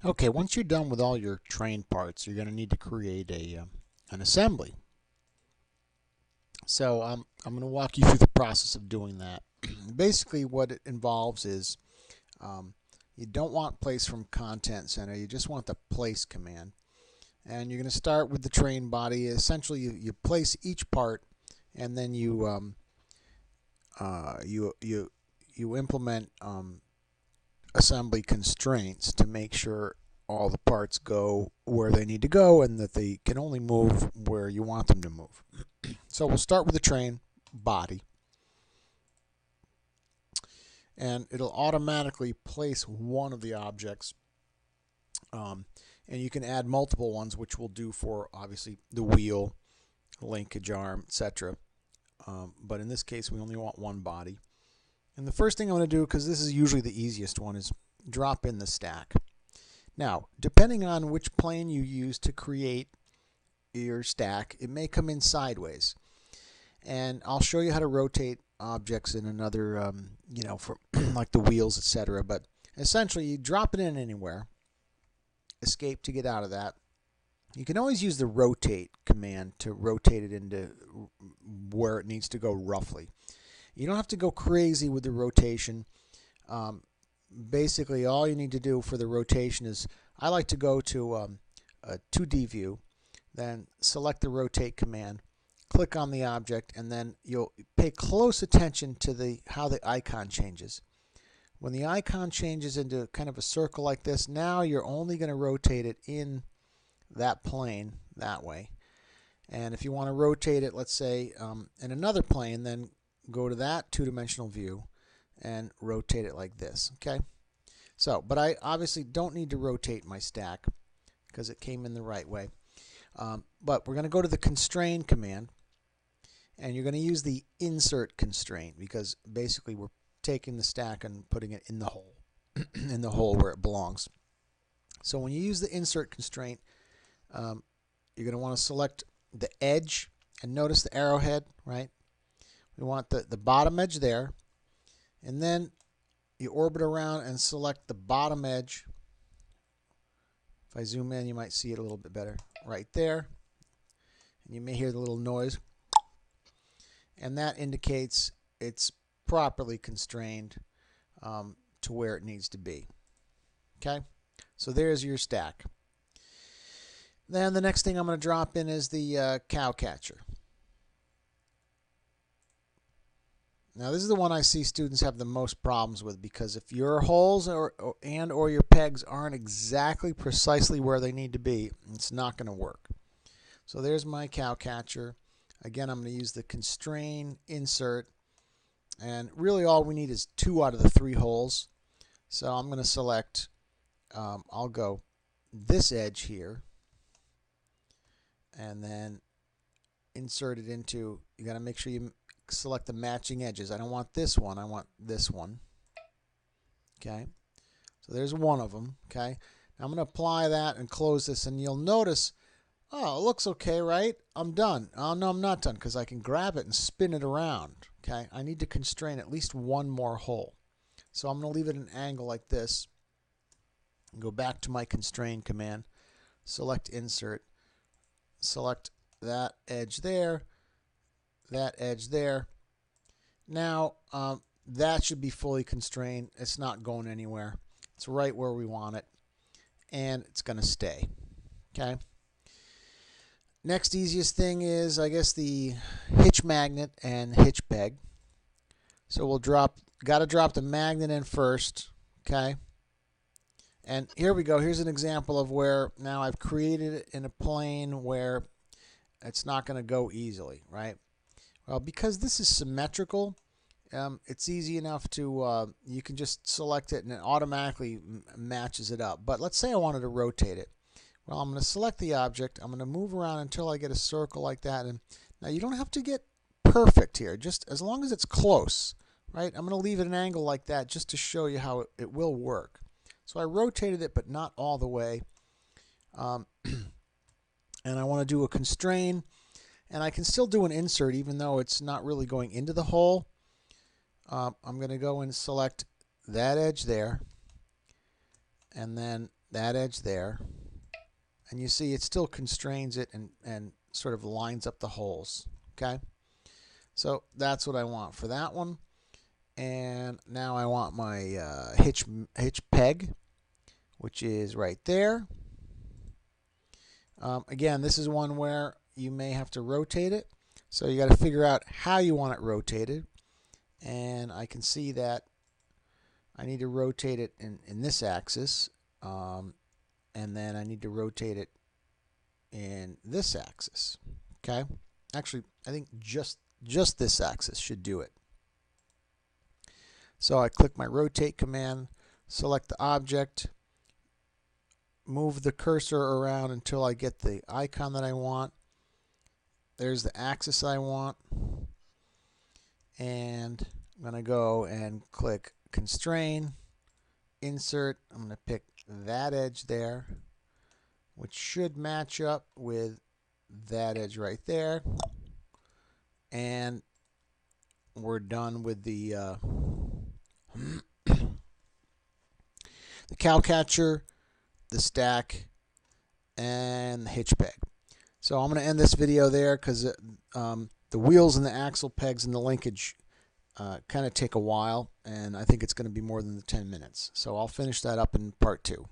Okay, once you're done with all your train parts, you're going to need to create an assembly. So I'm going to walk you through the process of doing that. Basically, what it involves is um, you don't want place from content center. You just want the place command. And you're going to start with the train body. Essentially, you place each part, and then you implement assembly constraints to make sure all the parts go where they need to go and that they can only move where you want them to move. So we'll start with the train body, and it'll automatically place one of the objects, and you can add multiple ones, which we'll do for obviously the wheel, linkage arm, etc. But in this case we only want one body. And the first thing I'm going to do, because this is usually the easiest one, is drop in the stack. Now, depending on which plane you use to create your stack, it may come in sideways. And I'll show you how to rotate objects in another, for like the wheels, etc. But essentially, you drop it in anywhere, escape to get out of that. You can always use the rotate command to rotate it into where it needs to go roughly. You don't have to go crazy with the rotation. Basically, all you need to do for the rotation is, I like to go to a 2D view, then select the rotate command, click on the object, and then you'll pay close attention to how the icon changes. When the icon changes into kind of a circle like this, now you're only going to rotate it in that plane that way. And if you want to rotate it, let's say, in another plane, then go to that two-dimensional view and rotate it like this. Okay? So, but I obviously don't need to rotate my stack because it came in the right way. But we're going to go to the constrain command, and you're going to use the insert constraint because basically we're taking the stack and putting it in the hole, in the hole where it belongs. So when you use the insert constraint, you're going to want to select the edge, and notice the arrowhead, right? We want the bottom edge there, and then you orbit around and select the bottom edge. If I zoom in, you might see it a little bit better right there, and you may hear the little noise, and that indicates it's properly constrained to where it needs to be. Okay, so there's your stack. Then the next thing I'm going to drop in is the cow catcher. Now this is the one I see students have the most problems with, because if your holes or your pegs aren't exactly precisely where they need to be, it's not going to work. So there's my cow catcher. Again, I'm going to use the constrain insert, and really all we need is 2 out of the 3 holes. So I'm going to select, I'll go this edge here, and then insert it into, you got to make sure you select the matching edges. I don't want this one, I want this one. Okay, so there's one of them. Okay, now I'm going to apply that and close this, and you'll notice, oh, it looks okay, right? I'm done. Oh no, I'm not done, because I can grab it and spin it around. Okay, I need to constrain at least one more hole. So I'm going to leave it at an angle like this, and go back to my constrain command, select insert, select that edge there, that edge there. Now that should be fully constrained. It's not going anywhere. It's right where we want it, and it's going to stay. Okay. Next easiest thing is, I guess, the hitch magnet and hitch peg. So we'll got to drop the magnet in first. Okay. And here we go. Here's an example of where now I've created it in a plane where it's not going to go easily, right? Well, because this is symmetrical, it's easy enough to, you can just select it and it automatically matches it up. But let's say I wanted to rotate it. Well, I'm going to select the object. I'm going to move around until I get a circle like that. And now you don't have to get perfect here, just as long as it's close, right? I'm going to leave it an angle like that just to show you how it will work. So I rotated it, but not all the way. And I want to do a constrain. And I can still do an insert even though it's not really going into the hole. I'm going to go and select that edge there. and then that edge there. And you see it still constrains it and sort of lines up the holes. Okay, so that's what I want for that one. And now I want my hitch peg, which is right there. Again, this is one where you may have to rotate it, so you got to figure out how you want it rotated. And I can see that I need to rotate it in this axis, and then I need to rotate it in this axis. Okay, actually I think just this axis should do it. So I click my rotate command, select the object, move the cursor around until I get the icon that I want. There's the axis I want, and I'm going to go and click constrain, insert. I'm going to pick that edge there, which should match up with that edge right there, and we're done with the cow catcher, the stack, and the hitch peg. So I'm going to end this video there because the wheels and the axle pegs and the linkage kind of take a while, and I think it's going to be more than the 10 minutes. So I'll finish that up in part 2.